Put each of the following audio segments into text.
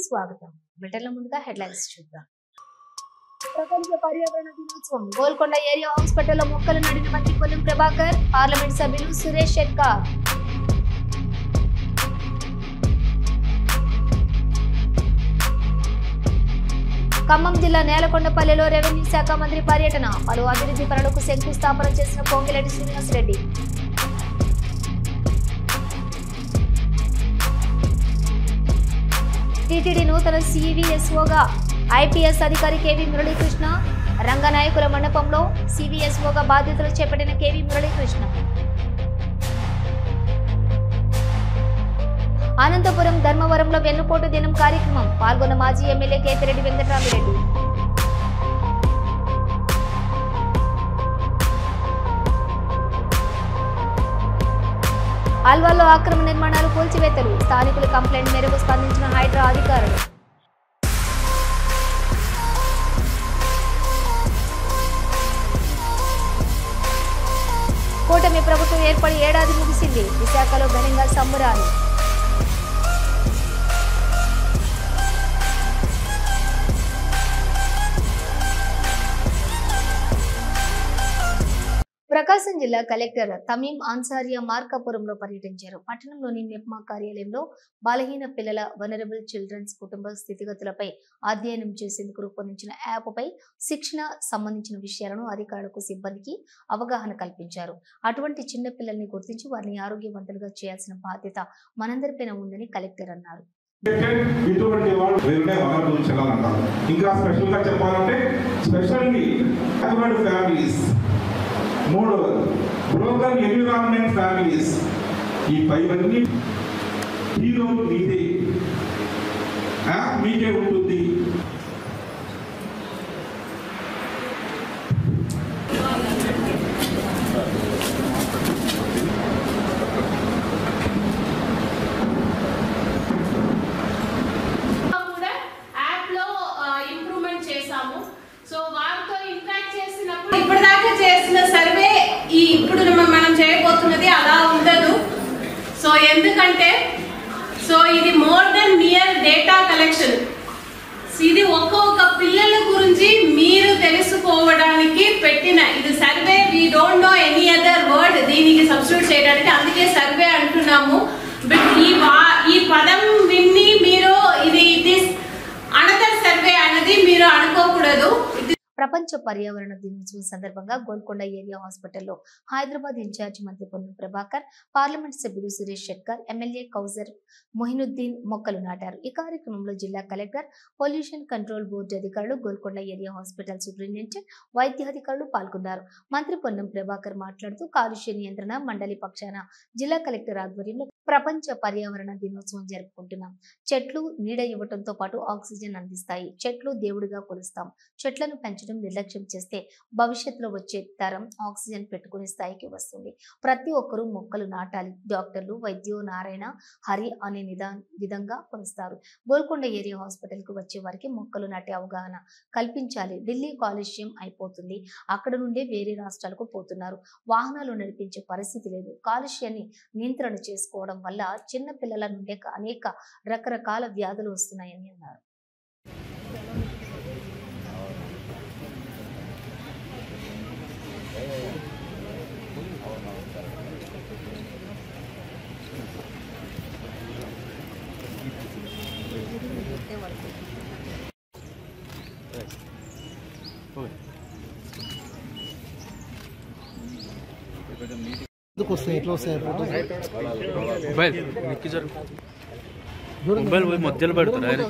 స్వాగతం. బిడ్డల ముందుగా హెడ్లైన్స్ చూద్దాం. ప్రపంచ పర్యావరణ దినోత్సవం గోల్కొండ ఏరియా హాస్పిటల్లో మొక్కలు నాటిన మంత్రి పొన్నం ప్రభాకర్, పార్లమెంట్ సభ్యులు సురేష్ షెట్కార్. ఖమ్మం జిల్లా నేలకొండపల్లిలో రెవెన్యూ శాఖ మంత్రి పర్యటన, పలు అభివృద్ధి పనులకు శంకుస్థాపన చేసిన పొంగిరెడ్డి శ్రీనివాసరెడ్డి. టీటీడీ నూతన సివిఎస్ఓగా ఐపీఎస్ అధికారి కేవీ మురళీకృష్ణ, రంగనాయకుల మండపంలో సివిఎస్ఓగా బాధ్యతలు చేపట్టిన కేవీ మురళీకృష్ణ. అనంతపురం ధర్మవరంలో వెన్నుపోటు దినం కార్యక్రమం, పాల్గొన్న మాజీ ఎమ్మెల్యే కేతిరెడ్డి వెంకటరామిరెడ్డి. అల్వాల్లో అక్రమ నిర్మాణాలు కూల్చివేతలు, స్థానికుల కంప్లైంట్ మేరకు స్పందించిన హైడ్రా అధికారులు. కూటమి ప్రభుత్వం ఏర్పడి ఏడాది ముగిసింది, విశాఖలో ఘనంగా సంబరాలు. ప్రకాశం జిల్లా కలెక్టర్ తమీం అన్సారియా మార్కాపురంలో పర్యటించారు. పట్టణంలోని మెప్మా కార్యాలయంలో బలహీన పిల్లల వనరబుల్ చిల్డ్రన్స్ కుటుంబ స్థితిగతులపై అధ్యయనం చేసేందుకు రూపొందించిన యాప్పై శిక్షణ సంబంధించిన విషయాలను అధికారులకు సిబ్బందికి అవగాహన కల్పించారు. అటువంటి చిన్న పిల్లల్ని గుర్తించి వారిని ఆరోగ్యవంతులుగా చేయాల్సిన బాధ్యత మనందరిపైన ఉందని కలెక్టర్ అన్నారు. ఇంకా స్పెషల్ గా చెప్పాలంటే స్పెషల్లీ మూడవది బ్రోకన్ ఎన్విరాన్మెంట్ ఫ్యామిలీస్. ఈ పైవన్నీ హీరో మీకే ఉంటుంది. సర్వే ఇప్పుడు మనం చేయబోతున్నది అలా ఉండదు. సో ఎందుకంటే ఇది more than mere data collection. ఇది ఒక్కొక్క పిల్లల గురించి మీరు తెలుసుకోవడానికి పెట్టిన ఇది survey. We don't know any other word దీనికి సబ్స్టిట్యూట్ చేయడానికి, అందుకే సర్వే అంటున్నాము. బట్ ఈ పదం విన్ని మీరు ఇది ఇట్ ఈస్ అనదర్ సర్వే అనేది మీరు అనుకోకూడదు. ప్రపంచ పర్యావరణ దినోత్సవం సందర్భంగా గోల్కొండ ఏరియా హాస్పిటల్లో హైదరాబాద్ ఇన్ఛార్జి మంత్రి పొన్నం ప్రభాకర్, పార్లమెంట్ సభ్యులు సురేష్ షెట్కార్, ఎమ్మెల్యే కౌజర్ మొహినుద్దీన్ మొక్కలు నాటారు. ఈ కార్యక్రమంలో జిల్లా కలెక్టర్, పొల్యూషన్ కంట్రోల్ బోర్డు అధికారులు, గోల్కొండ ఏరియా హాస్పిటల్ సూపరింటెండెంట్, వైద్యాధికారులు పాల్గొన్నారు. మంత్రి పొన్నం ప్రభాకర్ మాట్లాడుతూ కాలుష్య నియంత్రణ మండలి పక్షాన జిల్లా కలెక్టర్ ఆధ్వర్యంలో ప్రపంచ పర్యావరణ దినోత్సవం జరుపుకుంటున్నాం. చెట్లు నీడ ఇవ్వడంతో పాటు ఆక్సిజన్ అందిస్తాయి. చెట్లు దేవుడిగా కొలుస్తాం. చెట్లను పెంచడం నిర్లక్ష్యం చేస్తే భవిష్యత్తులో వచ్చే తరం ఆక్సిజన్ పెట్టుకునే స్థాయికి వస్తుంది. ప్రతి ఒక్కరూ మొక్కలు నాటాలి. డాక్టర్లు వైద్యో నారాయణ హరి అనే విధంగా కొలుస్తారు. గోల్కొండ ఏరియా హాస్పిటల్ కు వచ్చే వారికి మొక్కలు నాటే అవగాహన కల్పించాలి. ఢిల్లీ కాలుష్యం అయిపోతుంది, అక్కడ నుండే వేరే రాష్ట్రాలకు పోతున్నారు. వాహనాలు నడిపించే పరిస్థితి లేదు. కాలుష్యాన్ని నియంత్రణ చేసుకోవడం వల్ల చిన్న పిల్లల నుండే అనేక రకరకాల వ్యాధులు వస్తున్నాయని అన్నారు. మొబైల్ పోయి మధ్యలో పెడతారు.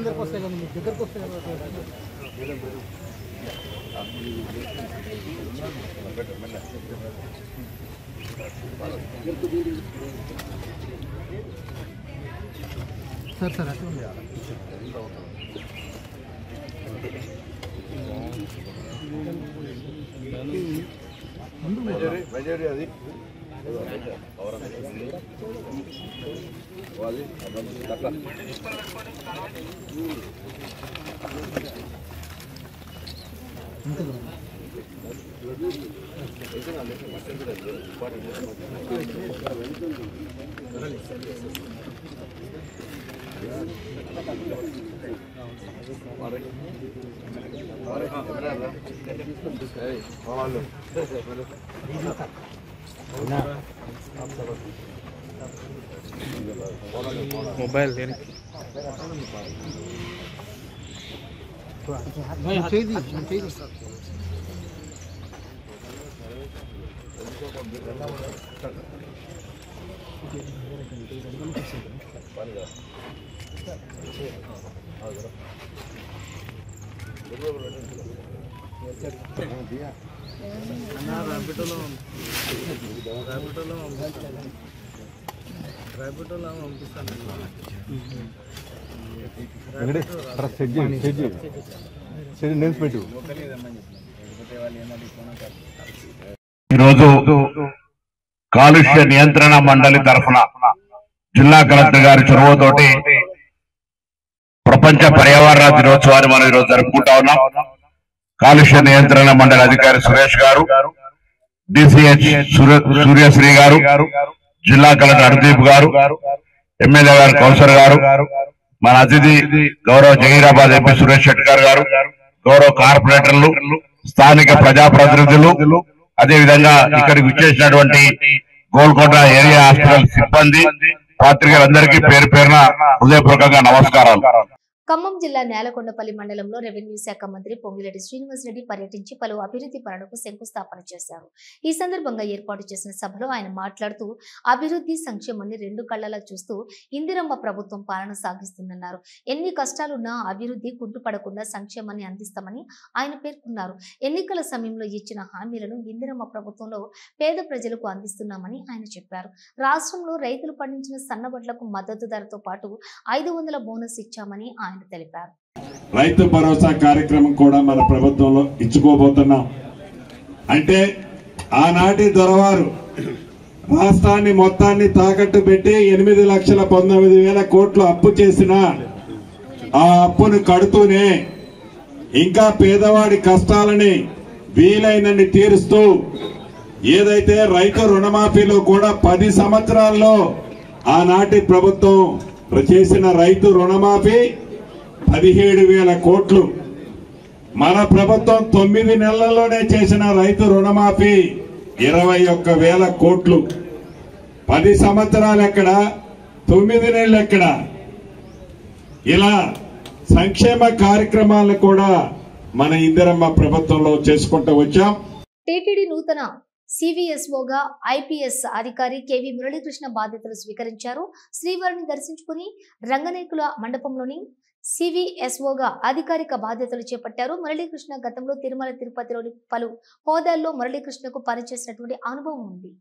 సార్ సార్ అట్లా మెజారిటీ అది मोबाइल ఈరోజు కాలుష్య నియంత్రణ మండలి తరఫున జిల్లా కలెక్టర్ గారి చొరవతోటి ప్రపంచ పర్యావరణ దినోత్సవాన్ని మనం ఈరోజు జరుపుకుంటా ఉన్నాం. కాలుష్య నియంత్రణ మండలి అధికారి సురేష్ గారు, డిసిహెచ్ సూర్యశ్రీ గారు, జిల్లా కలెక్టర్ హర్దీప్ గారు, ఎమ్మెల్యే గారు కౌసర్ గారు, మన అతిథి గౌరవ జహీరాబాద్ ఎంపీ సురేష్ షెట్కర్ గారు, గౌరవ కార్పొరేటర్లు, స్థానిక ప్రజాప్రతినిధులు, అదే విధంగా ఇక్కడికి విచ్చేసినటువంటి గోల్కొండ ఏరియా హాస్పిటల్ సిబ్బంది, పాత్రికేయులందరికీ పేరు పేరున హృదయపూర్వకంగా నమస్కారాలు. ఖమ్మం జిల్లా నేలకొండపల్లి మండలంలో రెవెన్యూ శాఖ మంత్రి పొంగిరెడ్డి శ్రీనివాసరెడ్డి పర్యటించి పలు అభివృద్ధి పనులకు శంకుస్థాపన చేశారు. ఈ సందర్భంగా ఏర్పాటు చేసిన సభలో ఆయన మాట్లాడుతూ అభివృద్ధి సంక్షేమాన్ని రెండు కళ్లలా చూస్తూ ఇందిరమ్మ ప్రభుత్వం పాలన సాగిస్తుందన్నారు. ఎన్ని కష్టాలున్నా అభివృద్ధి కుంటుపడకుండా సంక్షేమాన్ని అందిస్తామని ఆయన పేర్కొన్నారు. ఎన్నికల సమయంలో ఇచ్చిన హామీలను ఇందిరమ్మ ప్రభుత్వంలో పేద ప్రజలకు అందిస్తున్నామని ఆయన చెప్పారు. రాష్ట్రంలో రైతులు పండించిన సన్నబడ్లకు మద్దతు ధరతో పాటు 500 బోనస్ ఇచ్చామని ఆయన తెలిపారు. రైతు భరోసా కార్యక్రమం కూడా మన ప్రభుత్వంలో ఇచ్చుకోబోతున్నాం. అంటే ఆనాటి దొరవారు రాష్ట్రాన్ని మొత్తాన్ని తాకట్టు పెట్టి 8,19,000 కోట్లు అప్పు చేసిన ఆ అప్పును కడుతూనే ఇంకా పేదవాడి కష్టాలని వీలైనన్ని తీరుస్తూ ఏదైతే రైతు రుణమాఫీలో కూడా 10 సంవత్సరాల్లో ఆనాటి ప్రభుత్వం చేసిన రైతు రుణమాఫీ 17,000 కోట్లు. మన ప్రభుత్వం 9 నెలల్లోనే చేసిన రైతు రుణమాఫీ 21,000 కోట్లు. 10 సంవత్సరాలు ఎక్కడ, 9 నెలలు ఎక్కడ? ఇలా సంక్షేమ కార్యక్రమాలను కూడా మన ఇందిరమ్మ ప్రభుత్వంలో చేసుకుంటూ వచ్చాం. టీటీడీ నూతన సివిఎస్ఓగా ఐపీఎస్ అధికారి కేవి మురళీకృష్ణ బాధ్యతలు స్వీకరించారు. శ్రీవారిని దర్శించుకుని రంగనాయకుల మండపంలోని సివిఎస్ఓగా అధికారిక బాధ్యతలు చేపట్టారు. మురళీకృష్ణ గతంలో తిరుమల తిరుపతిలోని పలు హోదాల్లో మురళీకృష్ణకు పనిచేసినటువంటి అనుభవం ఉంది.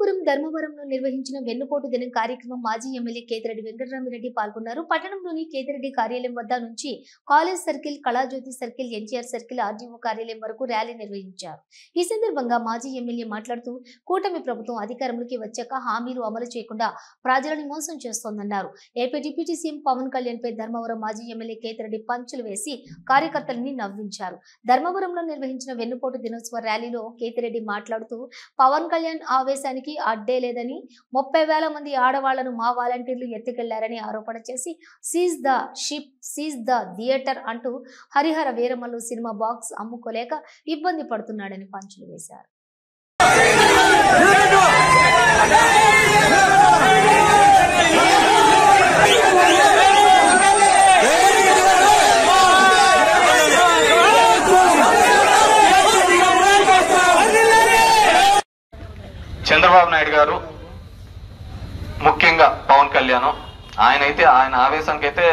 అనంతపురం ధర్మవరంలో నిర్వహించిన వెన్నుపోటు దినం కార్యక్రమం మాజీ ఎమ్మెల్యే కేతిరెడ్డి వెంకటరామిరెడ్డి పాల్గొన్నారు. పట్టణంలోని కేతిరెడ్డి కార్యాలయం వద్ద నుంచి college circle, Kalajyothi circle, NTR circle, RDO కార్యాలయం వరకు ర్యాలీ నిర్వహించారు. ఈ సందర్భంగా మాజీ ఎమ్మెల్యే మాట్లాడుతూ కూటమి ప్రభుత్వం అధికారంలోకి వచ్చాక హామీలు అమలు చేయకుండా ప్రజలను మోసం చేస్తోందన్నారు. AP deputy CM Pawan Kalyan పై ధర్మవరం మాజీ ఎమ్మెల్యే కేతిరెడ్డి పంచులు వేసి కార్యకర్తలని నవ్వించారు. ధర్మవరంలో నిర్వహించిన వెన్నుపోటు దినోత్సవ ర్యాలీలో కేతిరెడ్డి మాట్లాడుతూ పవన్ కళ్యాణ్ ఆవేశానికి అడ్డే లేదని, 30,000 మంది ఆడవాళ్లను మా వాలంటీర్లు ఎత్తుకెళ్లారని ఆరోపణ చేసి seize the ship, seize the theatre అంటూ హరిహర వీరమల్లు సినిమా బాక్స్ అమ్ముకోలేక ఇబ్బంది పడుతున్నాడని పంచులు వేశారు. చంద్రబాబు నాయుడు గారు, ముఖ్యంగా పవన్ కళ్యాణ్, ఆయన ఆవేశానికి అయితే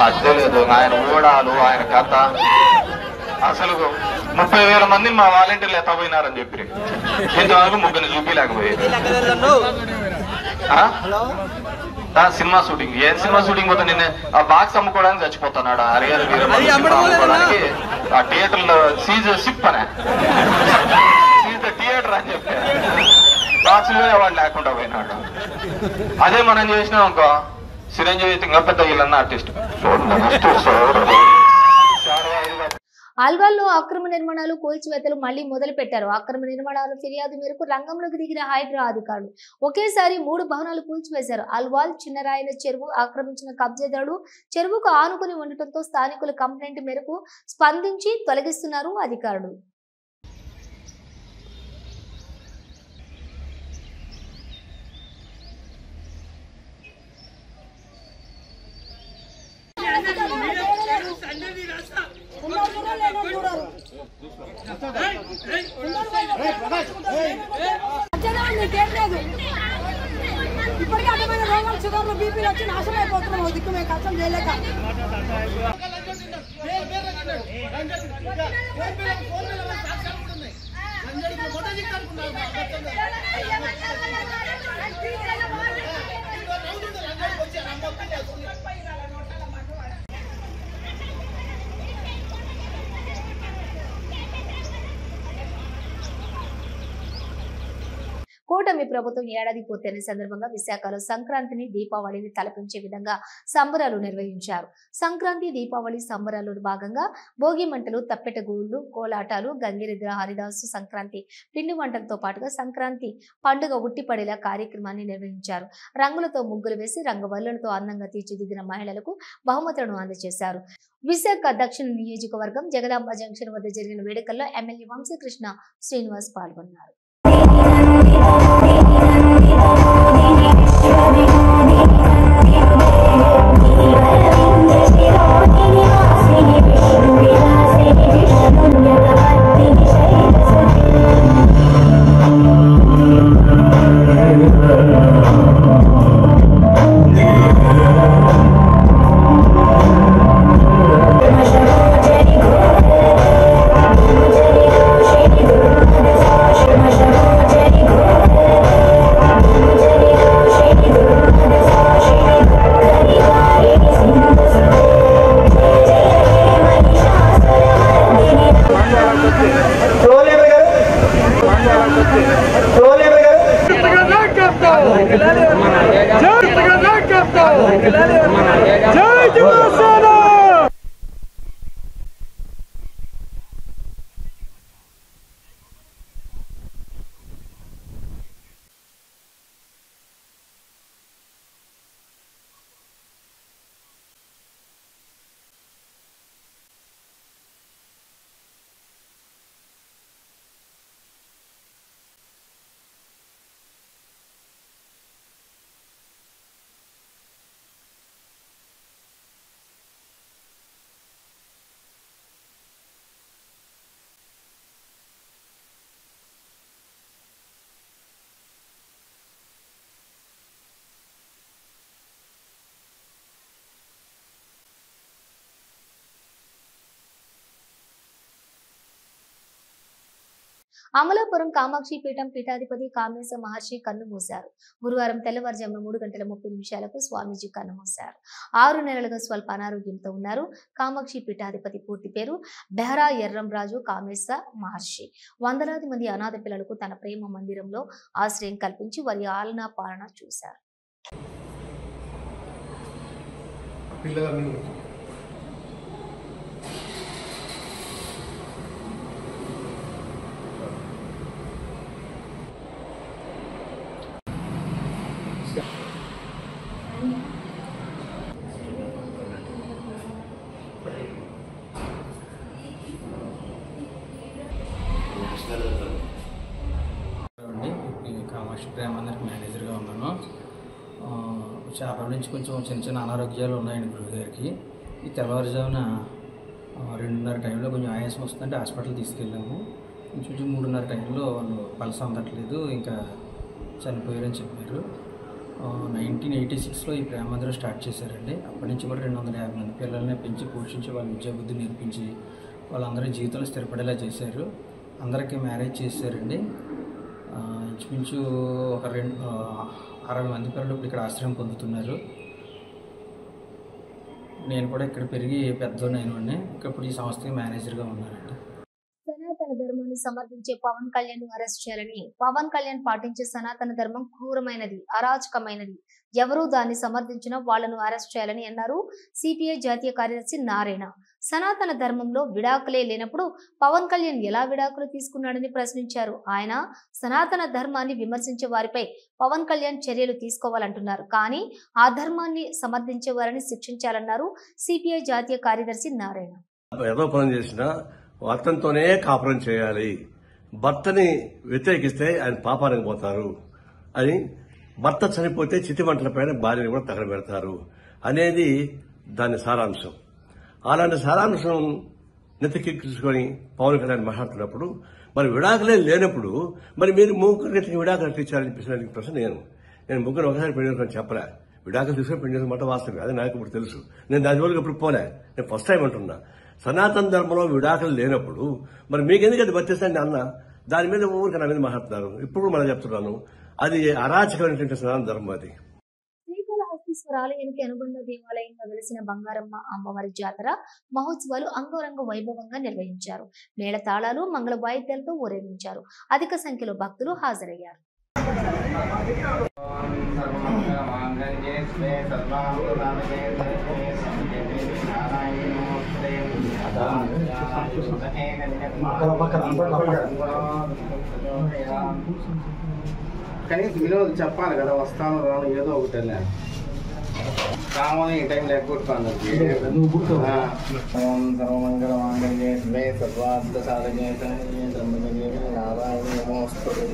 అడ్డే లేదు. ఆయన ఊడాలు, ఆయన కథ, అసలు 30,000 మందిని మా వాలంటీర్లు ఎత్తపోయినారని చెప్పి ఇంతవరకు ముగ్గురిని చూపించలేకపోయారు. సినిమా షూటింగ్, ఏ సినిమా షూటింగ్ పోతే నిన్న ఆ బాక్స్ అమ్ముకోవడానికి చచ్చిపోతున్నాడు. హరిహర వీరమల్లు అమ్ముకోవడానికి ఆ థియేటర్ లో సీజ్ షిప్ అనే సీజ్ ద థియేటర్ అని చెప్పి బాక్స్ వాడు లేకుండా పోయినాడు. అదే మనం చేసినాం అనుకో, చిరంజీవి ఇంకా పెద్ద వీళ్ళన్న ఆర్టిస్ట్. ఆల్వాల్లో అక్రమ నిర్మాణాలు, కూల్చివేతలు మళ్లీ మొదలు పెట్టారు. అక్రమ నిర్మాణాల ఫిర్యాదు మేరకు రంగంలోకి దిగిన హైడ్రా అధికారులు ఒకేసారి 3 భవనాలు కూల్చివేశారు. ఆల్వాల్ చిన్నరాయన చెరువు ఆక్రమించిన కబ్జాదారుడు చెరువుకు ఆనుకుని ఉండటంతో స్థానికుల కంప్లైంట్ మేరకు స్పందించి తొలగిస్తున్నారు అధికారులు. ఇప్పటికే అడ్డమైన రోగాలు, షుగర్లు, బీపీలు వచ్చి నాశనం అయిపోతున్నాం. దిక్కు మేము కష్టం చేయలేక కూటమి ప్రభుత్వం ఏడాది పూర్తయిన సందర్భంగా విశాఖలో సంక్రాంతిని, దీపావళిని తలపించే విధంగా సంబరాలు నిర్వహించారు. సంక్రాంతి, దీపావళి సంబరాల్లో భాగంగా భోగి మంటలు, తప్పెటగూళ్లు, కోలాటాలు, గంగిరెద్దుల హరిదాసు సంక్రాంతి పిండి వంటలతో పాటుగా సంక్రాంతి పండుగ ఉట్టిపడేలా కార్యక్రమాన్ని నిర్వహించారు. రంగులతో ముగ్గులు వేసి రంగవల్లులతో అందంగా తీర్చిదిద్దిన మహిళలకు బహుమతులను అందజేశారు. విశాఖ దక్షిణ నియోజకవర్గం జగదాంబ జంక్షన్ వద్ద జరిగిన వేడుకల్లో ఎమ్మెల్యే వంశీకృష్ణ శ్రీనివాస్ పాల్గొన్నారు. అమలాపురం కామాక్షి పీఠం పీఠాధిపతి కామేశ మహర్షి కన్ను మూశారు. గురువారం తెల్లవారుజామున 3:30 స్వామీజీ కన్ను మూశారు. 6 నెలలుగా స్వల్ప అనారోగ్యంతో ఉన్నారు. కామాక్షి పీఠాధిపతి పూర్తి పేరు బెహరా ఎర్రంరాజు కామేశ మహర్షి. వందలాది మంది అనాథ పిల్లలకు తన ప్రేమ మందిరంలో ఆశ్రయం కల్పించి వారి ఆలనా పాలన చూశారు. కామాక్షి ప్రేమ మందిర్కి మేనేజర్గా ఉన్నాను. చాలా రోజుల నుంచి కొంచెం చిన్న అనారోగ్యాలు ఉన్నాయండి గురువుగారికి. ఈ తెల్లవారుజామున 2:30 టైంలో కొంచెం ఆయాసం వస్తుందంటే హాస్పిటల్ తీసుకెళ్ళాము. కొంచెం 3:30 టైంలో వాళ్ళు పల్స్ అందట్లేదు, ఇంకా చనిపోయారని చెప్పారు. 1986లో ఈ ప్రేమ మందిరం స్టార్ట్ చేశారండి. అప్పటి నుంచి కూడా 250 మంది పిల్లల్ని పెంచి పోషించి వాళ్ళ విద్యాబుద్ధి నేర్పించి వాళ్ళందరూ జీవితంలో స్థిరపడేలా చేశారు. అందరికీ మ్యారేజ్ చేశారండి. ఇంచుమించు ఒక 60 మంది పిల్లలు ఇప్పుడు ఇక్కడ ఆశ్రయం పొందుతున్నారు. నేను కూడా ఇక్కడ పెరిగి పెద్దోనైనా ఇప్పుడు ఈ సంస్థకి మేనేజర్గా ఉన్నానండి. సనాతన ధర్మాన్ని సమర్థించే పవన్ కళ్యాణ్ అరెస్ట్ చేయాలని, పవన్ కళ్యాణ్ పాటించే సనాతన ధర్మం క్రూరమైనది, అరాచకమైనది, ఎవరూ దాన్ని సమర్థించినా వాళ్లను అరెస్ట్ చేయాలని అన్నారు సిపిఐ జాతీయ కార్యదర్శి నారాయణ. సనాతన ధర్మంలో విడాకులే లేనప్పుడు పవన్ కళ్యాణ్ ఎలా విడాకులు తీసుకున్నాడని ప్రశ్నించారు. ఆయన సనాతన ధర్మాన్ని విమర్శించే వారిపై పవన్ కళ్యాణ్ చర్యలు తీసుకోవాలంటున్నారు, కానీ ఆ ధర్మాన్ని సమర్థించే వారిని శిక్షించాలన్నారు సిపిఐ జాతీయ కార్యదర్శి నారాయణ. ఏదో పని చేసినా భర్తతోనే కాపురం చేయాలి, భర్తని వ్యతిరేకిస్తే ఆయన పాపానికి పోతారు అని, భర్త చనిపోతే చితిమంటల పైన భార్యని కూడా తగలబెడతారు అనేది దాని సారాంశం. అలాంటి సారాంశం నెత్తికెక్కించుకొని పవన్ కళ్యాణ్ మాట్లాడుతున్నప్పుడు మరి విడాకులే లేనప్పుడు మరి మీరు ముగ్గురికి విడాకులు ఇచ్చారని చెప్పేసి ప్రశ్న నేను ముగ్గురు ఒకసారి పెళ్లి చేసుకొని చెప్పలే. విడాకులు తీసుకుని పెళ్లి చేసుకుని మాట వాస్తవం, అది నాకు ఇప్పుడు తెలుసు. నేను దాని జోలికి ఇప్పుడు పోలే, నేను ఫస్ట్ టైం అంటున్నా. సనాతన ధర్మంలో విడాకులు లేనప్పుడు మరి మీకెందుకు అది వర్తిస్తాను అన్న దాని మీద ఊరికి నా మీద మాట్లాడుతున్నారు. ఇప్పుడు మనం చెప్తున్నాను, అది అరాచకమైనటువంటి సనాతన ధర్మం. అది శ్రీకాళహస్తీశ్వర ఆలయానికి అనుబంధ దేవాలయంగా వెలిసిన బంగారమ్మ అమ్మవారి జాతర మహోత్సవాలు అంగరంగ వైభవంగా నిర్వహించారు. మేళ తాళాలు, మంగళ వాయిద్యాలతో ఊరేగించారు. అధిక సంఖ్యలో భక్తులు హాజరయ్యారు. కనీసం వినోద్ చెప్పాలి కదా, వస్తాను రాను ఏదో ఒకటి రామని ఈ టైం లేకపోతున్నాను. సర్వమంగళ మాంగళ్యే శివే సర్వార్థ సాధకే బ్రహ్మణ్యే నారాయణ నమోస్తుతే.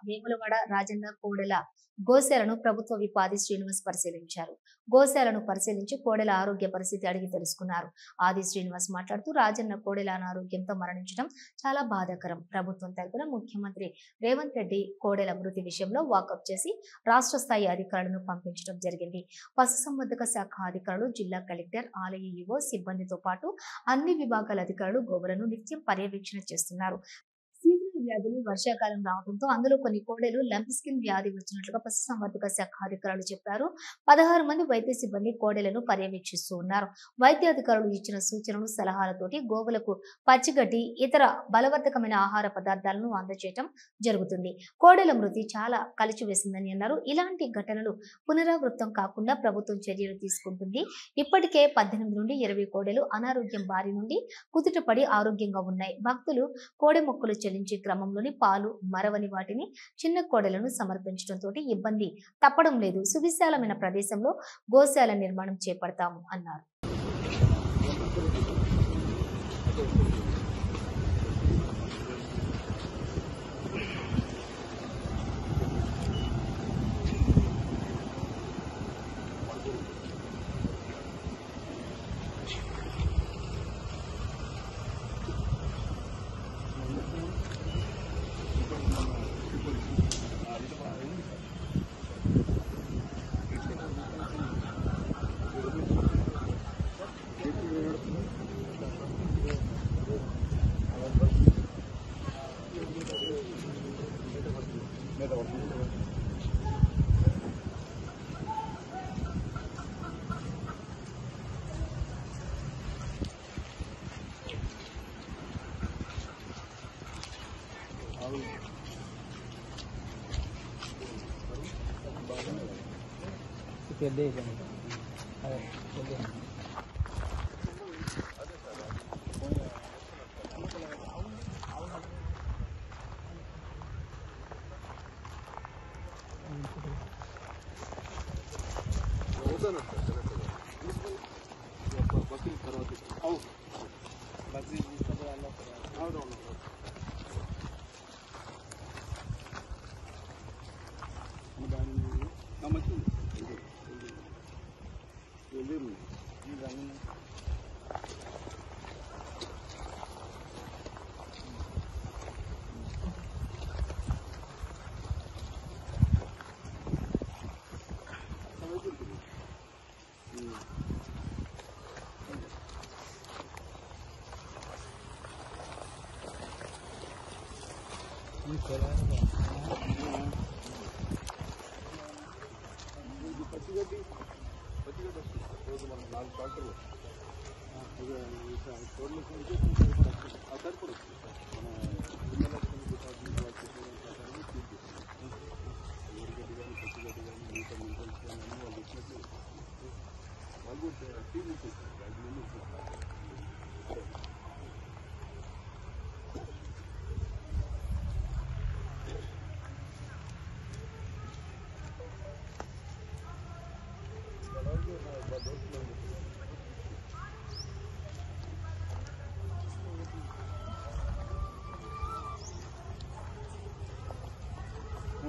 వేములవాడ రాజన్న కోడెల గోశాలను ప్రభుత్వ విప్ ఆది శ్రీనివాస్ పరిశీలించారు. గోశాలను పరిశీలించి కోడెల ఆరోగ్య పరిస్థితి అడిగి తెలుసుకున్నారు. ఆది శ్రీనివాస్ మాట్లాడుతూ రాజన్న కోడెల అనారోగ్యంతో మరణించడం చాలా బాధాకరం. ప్రభుత్వం తరపున ముఖ్యమంత్రి రేవంత్ రెడ్డి కోడెల మృతి విషయంలో వాకప్ చేసి రాష్ట్ర స్థాయి అధికారులను పంపించడం జరిగింది. పశుసంవర్ధక శాఖ అధికారులు, జిల్లా కలెక్టర్, ఆలయ ఈవో సిబ్బందితో పాటు అన్ని విభాగాల అధికారులు గోవులను నిత్యం పర్యవేక్షణ చేస్తున్నారు. సీజనల్ వ్యాధులు వర్షాకాలం రావడంతో అందులో కొన్ని కోడెలు లంప్ స్కిన్ వ్యాధి వచ్చినట్లుగా పశుసంవర్ధక శాఖ అధికారులు చెప్పారు. 16 మంది వైద్య సిబ్బంది కోడెలను పర్యవేక్షిస్తూ ఉన్నారు. వైద్య అధికారులు ఇచ్చిన సూచనలు, సలహాలతోటి గోవులకు పచ్చిగడ్డి, ఇతర బలవర్ధకమైన ఆహార పదార్థాలను అందజేయటం జరుగుతుంది. కోడెల మృతి చాలా కలిచివేసిందని అన్నారు. ఇలాంటి ఘటనలు పునరావృతం కాకుండా ప్రభుత్వం చర్యలు తీసుకుంటుంది. ఇప్పటికే 18 నుండి 20 కోడెలు అనారోగ్యం బారి నుండి కుదుటపడి ఆరోగ్యంగా ఉన్నాయి. భక్తులు కోడె మొక్కులు చెల్లించే క్రమంలోని పాలు మరవని వాటిని చిన్న కోడెలను సమర్పించడంతో ఇబ్బంది తప్పడం లేదు. సువిశాలమైన ప్రదేశంలో గోశాల నిర్మాణం చేపడతాము అన్నారు.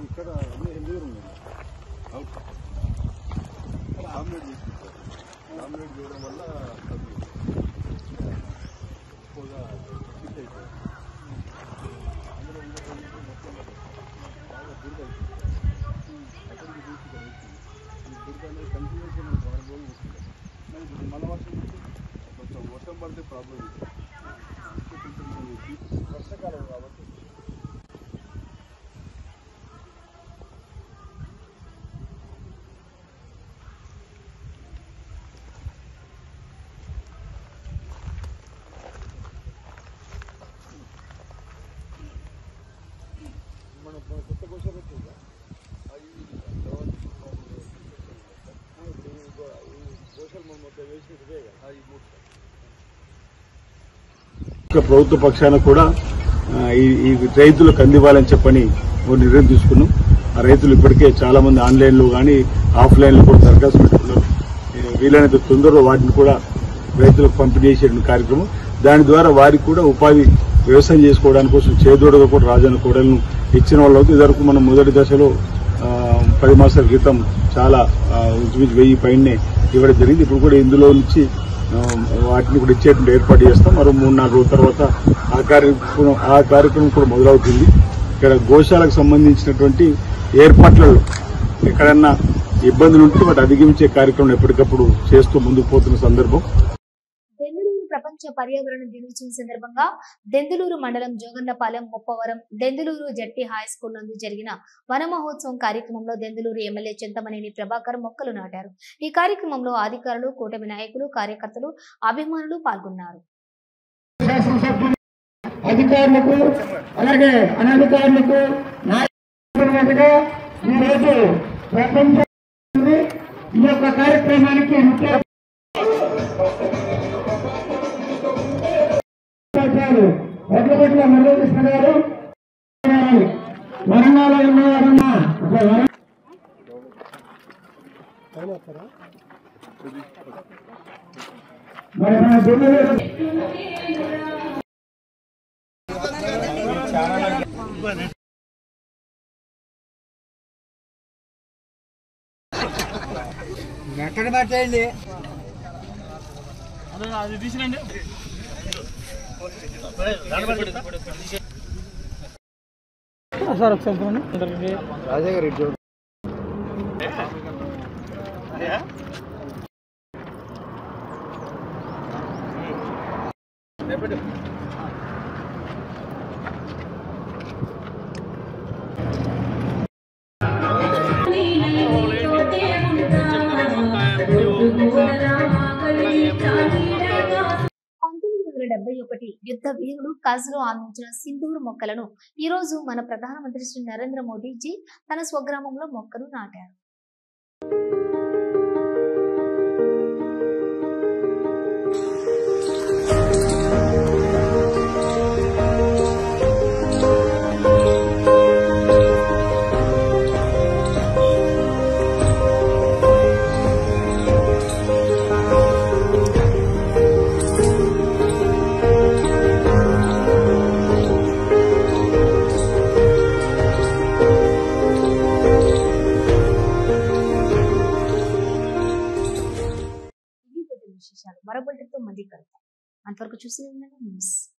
ఇక్కడ అన్ని హెల్దీ ఉన్నాయి. ఆమ్లెట్ తీసుకుంటారు. ఆమ్లెట్ చేయడం వల్ల ఎక్కువగా ఫిట్ అవుతుంది. అందులో మొత్తం బాగా దుర్గ అక్కడికి తీసుకుంటారు. ఈ దుర్గ అనేది కంటిన్యూస్ 4 రోజులు తీసుకుంటారు. మనకి మళ్ళీ వర్షం పడితే ప్రాబ్లం ఉంటుంది. వర్షాకాలం కాబట్టి మనం కొత్త గోష పెట్టిందా గోషలు మనం మొత్తం వేసినట్టుగా ఈ మూడు ప్రభుత్వ పక్షాన కూడా ఈ రైతులకు అందివ్వాలని చెప్పని ఒక నిర్ణయం తీసుకున్నాం. ఆ రైతులు ఇప్పటికే చాలా మంది ఆన్లైన్లో కానీ ఆఫ్లైన్లో కూడా దరఖాస్తు పెట్టుకున్నారు. వీలైనంత తొందరగా వాటిని కూడా రైతులకు పంపిణీ చేసే కార్యక్రమం, దాని ద్వారా వారికి కూడా ఉపాధి వ్యవసాయం చేసుకోవడానికి కోసం చేదోడుగా కూడా రాజన్న కోడలను ఇచ్చిన వాళ్ళు అవుతుంది. ఇదివరకు మనం మొదటి దశలో 10 మాసాల క్రితం చాలా 1000 పైనే ఇవ్వడం జరిగింది. ఇప్పుడు కూడా ఇందులో నుంచి వాటిని కూడా ఇచ్చేటువంటి ఏర్పాటు చేస్తాం. మరో 3-4 రోజుల తర్వాత ఆ కార్యక్రమం కూడా మొదలవుతుంది. ఇక్కడ గోశాలకు సంబంధించినటువంటి ఏర్పాట్లలో ఎక్కడన్నా ఇబ్బందులు ఉంటే వాటి అధిగమించే కార్యక్రమం ఎప్పటికప్పుడు చేస్తూ ముందుకు పోతున్న సందర్భం. దెందులూరు ప్రపంచ పర్యావరణ దినోత్సవం సందర్భంగా దెందులూరు మండలం జోగన్నపాలెం ముప్పవరం దెందులూరు జట్టి హై స్కూల్ నందు జరిగిన వన మహోత్సవం కార్యక్రమంలో దెందులూరు ఎమ్మెల్యే చింతమనేని ప్రభాకర్ మొక్కలు నాటారు. ఈ కార్యక్రమంలో అధికారులు, కూటమి నాయకులు, కార్యకర్తలు, అభిమానులు పాల్గొన్నారు. అధికారులకు అలాగే అనధికారులకు నాయకులుగా ఈరోజు ప్రపంచ ఈ యొక్క కార్యక్రమానికి ముఖ్య వడ్లపట్ల మురళీకృష్ణ గారు వరంగల్లో ఉన్నారన్నా మరి మన దెందులూరు ఎక్కడ పట్టేయండి అది తీసినండి సార్ ఒకసారి రాజా గారు ఇటు యుద్ధ వీరుడు కాజులో ఆందించిన సింధూరు మొక్కలను ఈ రోజు మన ప్రధానమంత్రి శ్రీ నరేంద్ర మోదీజీ తన స్వగ్రామంలో మొక్కలు నాటారు. మరో బులెటిన్తో మళ్ళీ కలుద్దాం. అంతవరకు చూసి